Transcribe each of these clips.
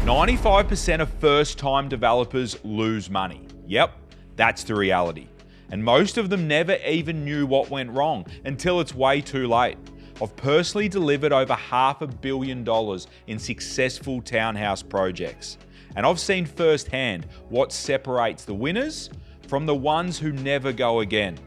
95% of first-time developers lose money. Yep, that's the reality. And most of them never even knew what went wrong until it's way too late. I've personally delivered over $500 million in successful townhouse projects. And I've seen firsthand what separates the winners from the ones who never go again.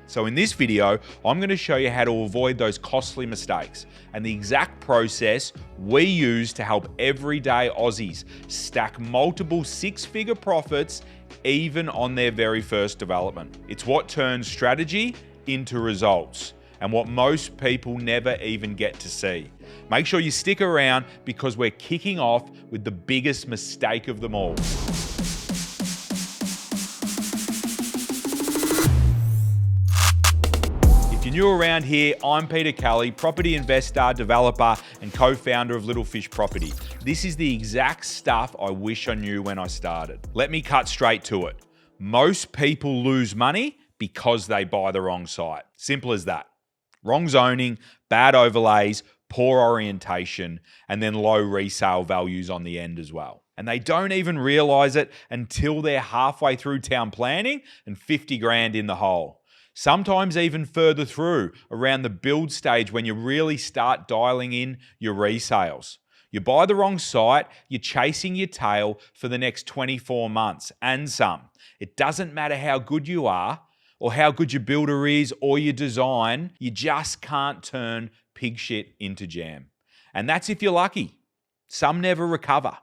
So in this video, I'm going to show you how to avoid those costly mistakes and the exact process we use to help everyday Aussies stack multiple six-figure profits even on their very first development. It's what turns strategy into results and what most people never even get to see. Make sure you stick around because we're kicking off with the biggest mistake of them all. If you're new around here, I'm Peter Kelly, property investor, developer, and co-founder of Little Fish Property. This is the exact stuff I wish I knew when I started. Let me cut straight to it. Most people lose money because they buy the wrong site. Simple as that. Wrong zoning, bad overlays, poor orientation, and then low resale values on the end as well. And they don't even realize it until they're halfway through town planning and 50 grand in the hole. Sometimes even further through, around the build stage when you really start dialing in your resales. You buy the wrong site, you're chasing your tail for the next 24 months and some. It doesn't matter how good you are or how good your builder is or your design, you just can't turn pig shit into jam. And that's if you're lucky. Some never recover.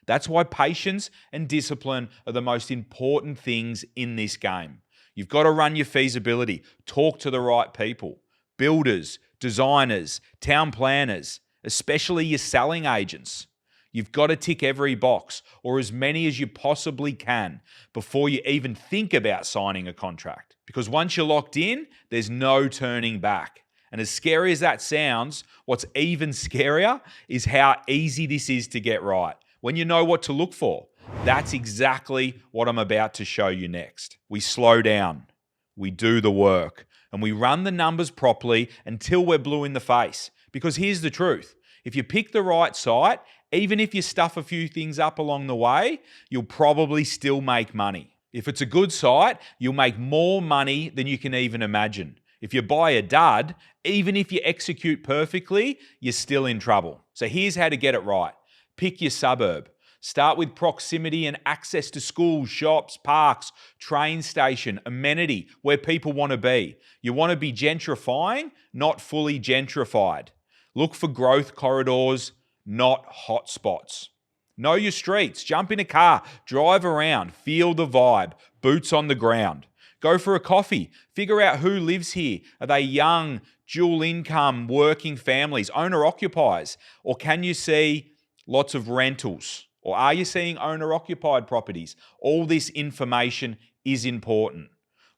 That's why patience and discipline are the most important things in this game. You've got to run your feasibility, talk to the right people, builders, designers, town planners, especially your selling agents. You've got to tick every box or as many as you possibly can before you even think about signing a contract. Because once you're locked in, there's no turning back. And as scary as that sounds, what's even scarier is how easy this is to get right when you know what to look for. That's exactly what I'm about to show you next. We slow down, we do the work, and we run the numbers properly until we're blue in the face. Because here's the truth. If you pick the right site, even if you stuff a few things up along the way, you'll probably still make money. If it's a good site, you'll make more money than you can even imagine. If you buy a dud, even if you execute perfectly, you're still in trouble. So here's how to get it right. Pick your suburb. Start with proximity and access to schools, shops, parks, train station, amenity, where people want to be. You want to be gentrifying, not fully gentrified. Look for growth corridors, not hotspots. Know your streets. Jump in a car, drive around, feel the vibe, boots on the ground. Go for a coffee. Figure out who lives here. Are they young, dual income, working families, owner-occupiers? Or can you see lots of rentals? Or are you seeing owner-occupied properties? All this information is important.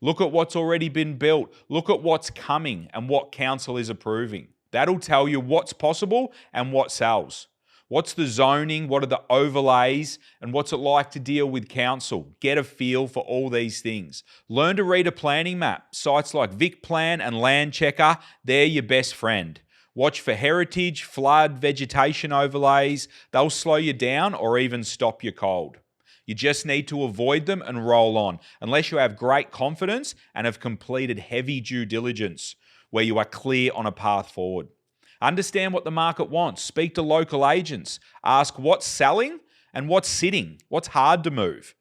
Look at what's already been built. Look at what's coming and what council is approving. That'll tell you what's possible and what sells. What's the zoning? What are the overlays? And what's it like to deal with council? Get a feel for all these things. Learn to read a planning map. Sites like VicPlan and Land Checker, they're your best friend. Watch for heritage, flood, vegetation overlays. They'll slow you down or even stop you cold. You just need to avoid them and roll on, unless you have great confidence and have completed heavy due diligence, where you are clear on a path forward. Understand what the market wants. Speak to local agents. Ask what's selling and what's sitting, what's hard to move.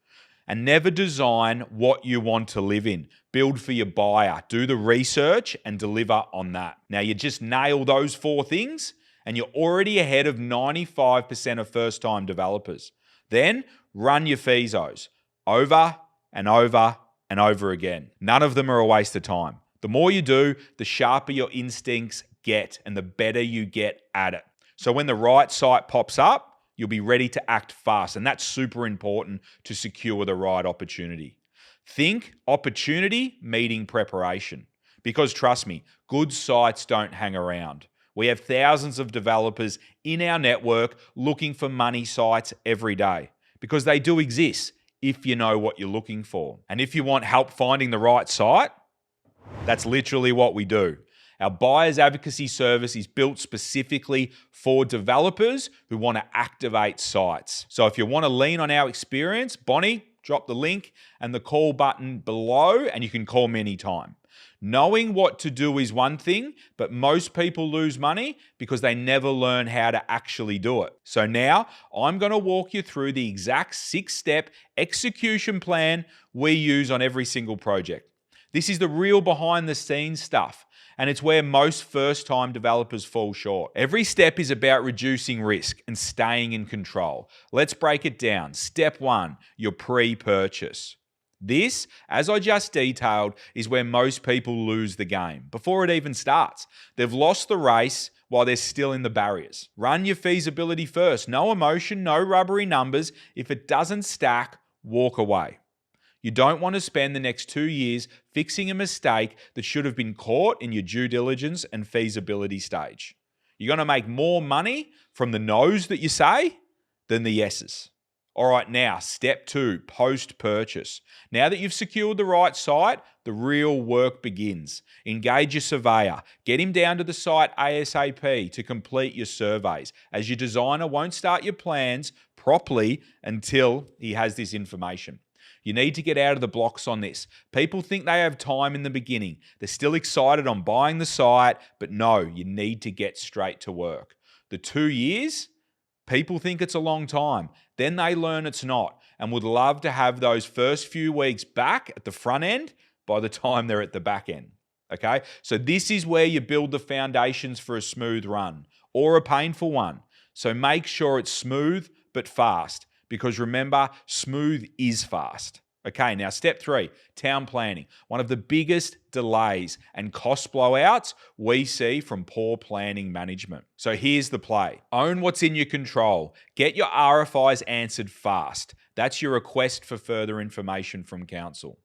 And never design what you want to live in. Build for your buyer. Do the research and deliver on that. Now, you just nail those 4 things and you're already ahead of 95% of first-time developers. Then run your feasos over and over and over again. None of them are a waste of time. The more you do, the sharper your instincts get and the better you get at it. So when the right site pops up, you'll be ready to act fast. And that's super important to secure the right opportunity. Think opportunity meeting preparation. Because trust me, good sites don't hang around. We have thousands of developers in our network looking for money sites every day. Because they do exist if you know what you're looking for. And if you want help finding the right site, that's literally what we do. Our buyer's advocacy service is built specifically for developers who want to activate sites. So if you want to lean on our experience, Bonnie, drop the link and the call button below and you can call me anytime. Knowing what to do is one thing, but most people lose money because they never learn how to actually do it. So now I'm going to walk you through the exact 6-step execution plan we use on every single project. This is the real behind the scenes stuff, and it's where most first-time developers fall short. Every step is about reducing risk and staying in control. Let's break it down. Step 1, your pre-purchase. This, as I just detailed, is where most people lose the game before it even starts. They've lost the race while they're still in the barriers. Run your feasibility first. No emotion, no rubbery numbers. If it doesn't stack, walk away. You don't want to spend the next 2 years fixing a mistake that should have been caught in your due diligence and feasibility stage. You're going to make more money from the no's that you say than the yeses. All right, now, step 2, post-purchase. Now that you've secured the right site, the real work begins. Engage your surveyor. Get him down to the site ASAP to complete your surveys, as your designer won't start your plans properly until he has this information. You need to get out of the blocks on this. People think they have time in the beginning. They're still excited on buying the site, but no, you need to get straight to work. The 2 years, people think it's a long time. Then they learn it's not and would love to have those first few weeks back at the front end by the time they're at the back end. Okay? So this is where you build the foundations for a smooth run or a painful one. So make sure it's smooth but fast, because remember, smooth is fast. Okay, now step 3, town planning. One of the biggest delays and cost blowouts we see from poor planning management. So here's the play. Own what's in your control. Get your RFIs answered fast. That's your request for further information from council.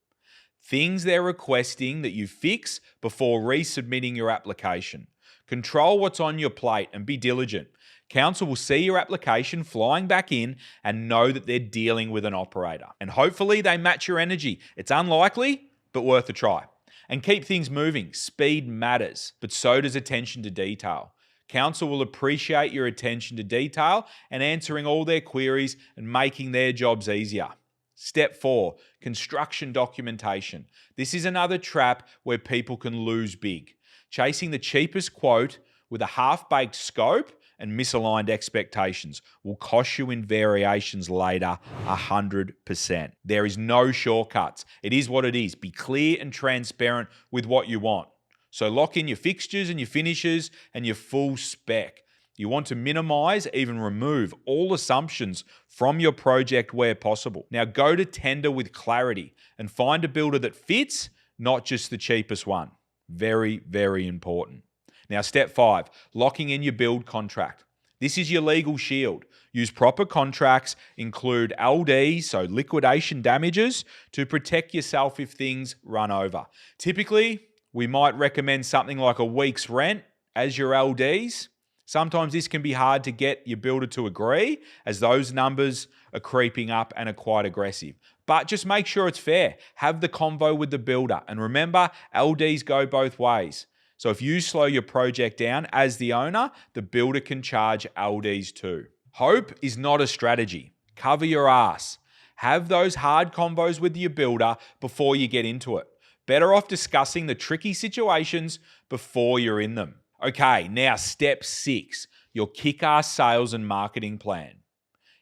Things they're requesting that you fix before resubmitting your application. Control what's on your plate and be diligent. Council will see your application flying back in and know that they're dealing with an operator. And hopefully they match your energy. It's unlikely, but worth a try. And keep things moving. Speed matters, but so does attention to detail. Council will appreciate your attention to detail and answering all their queries and making their jobs easier. Step 4, construction documentation. This is another trap where people can lose big. Chasing the cheapest quote with a half-baked scope and misaligned expectations will cost you in variations later 100%. There is no shortcuts. It is what it is. Be clear and transparent with what you want. So lock in your fixtures and your finishes and your full spec. You want to minimize, even remove all assumptions from your project where possible. Now go to tender with clarity and find a builder that fits, not just the cheapest one. Very, very important. Now, step 5, locking in your build contract. This is your legal shield. Use proper contracts, include LD, so liquidation damages, to protect yourself if things run over. Typically, we might recommend something like a week's rent as your LDs. Sometimes this can be hard to get your builder to agree, as those numbers are creeping up and are quite aggressive. But just make sure it's fair. Have the convo with the builder. And remember, LDs go both ways. So if you slow your project down as the owner, the builder can charge LDs too. Hope is not a strategy. Cover your ass. Have those hard convos with your builder before you get into it. Better off discussing the tricky situations before you're in them. Okay, now step 6, your kick-ass sales and marketing plan.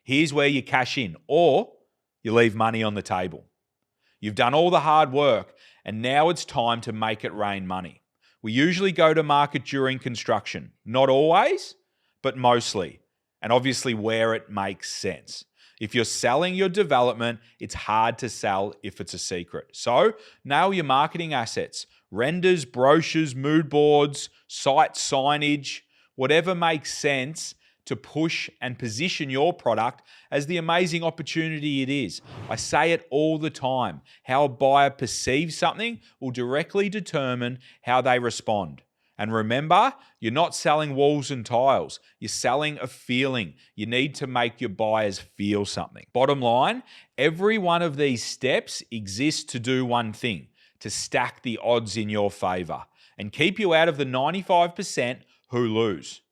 Here's where you cash in or you leave money on the table. You've done all the hard work and now it's time to make it rain money. We usually go to market during construction. Not always, but mostly. And obviously where it makes sense. If you're selling your development, it's hard to sell if it's a secret. So nail your marketing assets. Renders, brochures, mood boards, site signage, whatever makes sense to push and position your product as the amazing opportunity it is. I say it all the time. How a buyer perceives something will directly determine how they respond. And remember, you're not selling walls and tiles. You're selling a feeling. You need to make your buyers feel something. Bottom line, every one of these steps exists to do one thing, to stack the odds in your favor. and keep you out of the 95% who lose.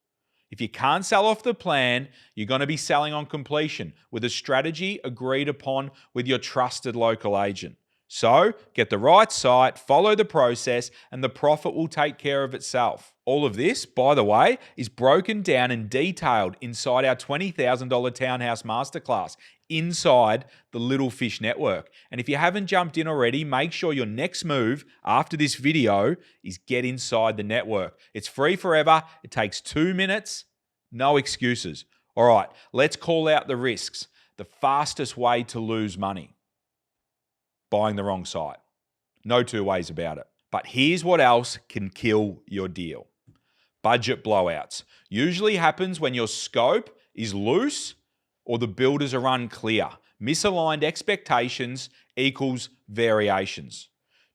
If you can't sell off the plan, you're going to be selling on completion with a strategy agreed upon with your trusted local agent. So get the right site, follow the process, and the profit will take care of itself. All of this, by the way, is broken down and detailed inside our $20,000 Townhouse Masterclass inside the Little Fish Network. And if you haven't jumped in already, make sure your next move after this video is get inside the network. It's free forever. It takes 2 minutes. No excuses. All right, let's call out the risks. The fastest way to lose money: buying the wrong site. No two ways about it. But here's what else can kill your deal. Budget blowouts. Usually happens when your scope is loose or the builders are unclear. Misaligned expectations equals variations.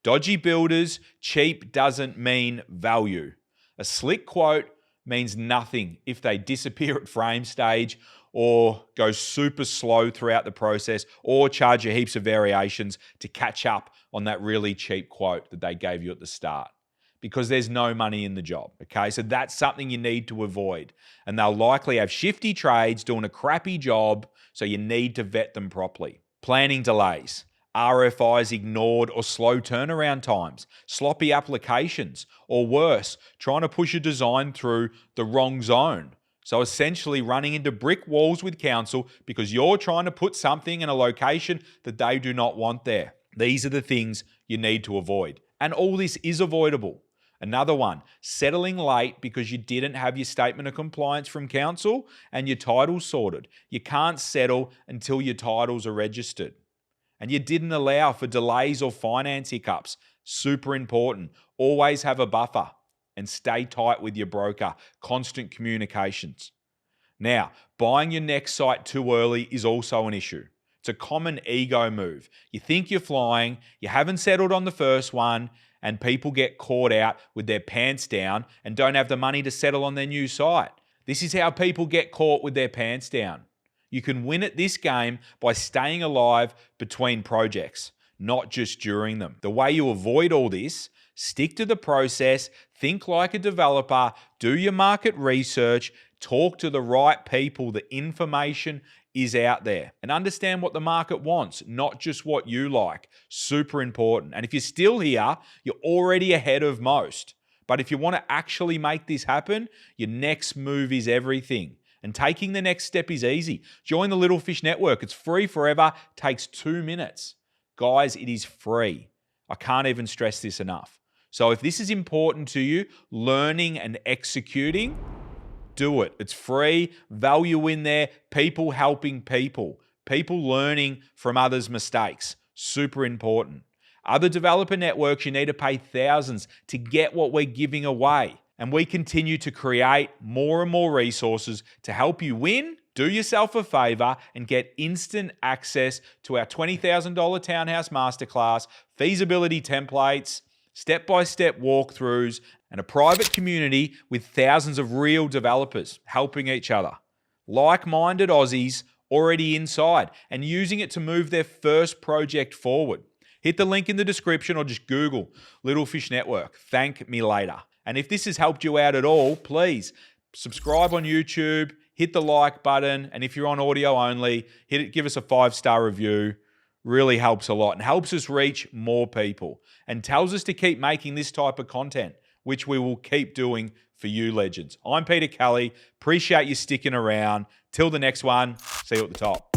Dodgy builders, cheap doesn't mean value. A slick quote means nothing if they disappear at frame stage or go super slow throughout the process or charge you heaps of variations to catch up on that really cheap quote that they gave you at the start, because there's no money in the job, okay? So that's something you need to avoid. And they'll likely have shifty trades doing a crappy job, so you need to vet them properly. Planning delays. RFIs ignored or slow turnaround times, sloppy applications, or worse, trying to push a design through the wrong zone. So essentially running into brick walls with council because you're trying to put something in a location that they do not want there. These are the things you need to avoid. And all this is avoidable. Another one, settling late because you didn't have your statement of compliance from council and your titles sorted. You can't settle until your titles are registered. And you didn't allow for delays or finance hiccups. Super important. Always have a buffer and stay tight with your broker. Constant communications. Now, buying your next site too early is also an issue. It's a common ego move. You think you're flying, you haven't settled on the first one, and people get caught out with their pants down and don't have the money to settle on their new site. This is how people get caught with their pants down. You can win at this game by staying alive between projects, not just during them. The way you avoid all this: stick to the process, think like a developer, do your market research, talk to the right people. The information is out there, and understand what the market wants, not just what you like. Super important. And if you're still here, you're already ahead of most. But if you want to actually make this happen, your next move is everything. And taking the next step is easy. Join the Little Fish Network. It's free forever. Takes 2 minutes. Guys, it is free. I can't even stress this enough. So if this is important to you, learning and executing, do it. It's free. Value in there. People helping people. People learning from others' mistakes. Super important. Other developer networks, you need to pay thousands to get what we're giving away. And we continue to create more and more resources to help you win, do yourself a favor, and get instant access to our $20,000 Townhouse Masterclass, feasibility templates, step-by-step walkthroughs, and a private community with thousands of real developers helping each other. Like-minded Aussies already inside and using it to move their first project forward. Hit the link in the description or just Google Little Fish Network. Thank me later. And if this has helped you out at all, please subscribe on YouTube, hit the like button, and if you're on audio only, give us a 5-star review. Really helps a lot and helps us reach more people and tells us to keep making this type of content, which we will keep doing for you legends. I'm Peter Kelly. Appreciate you sticking around. Till the next one, see you at the top.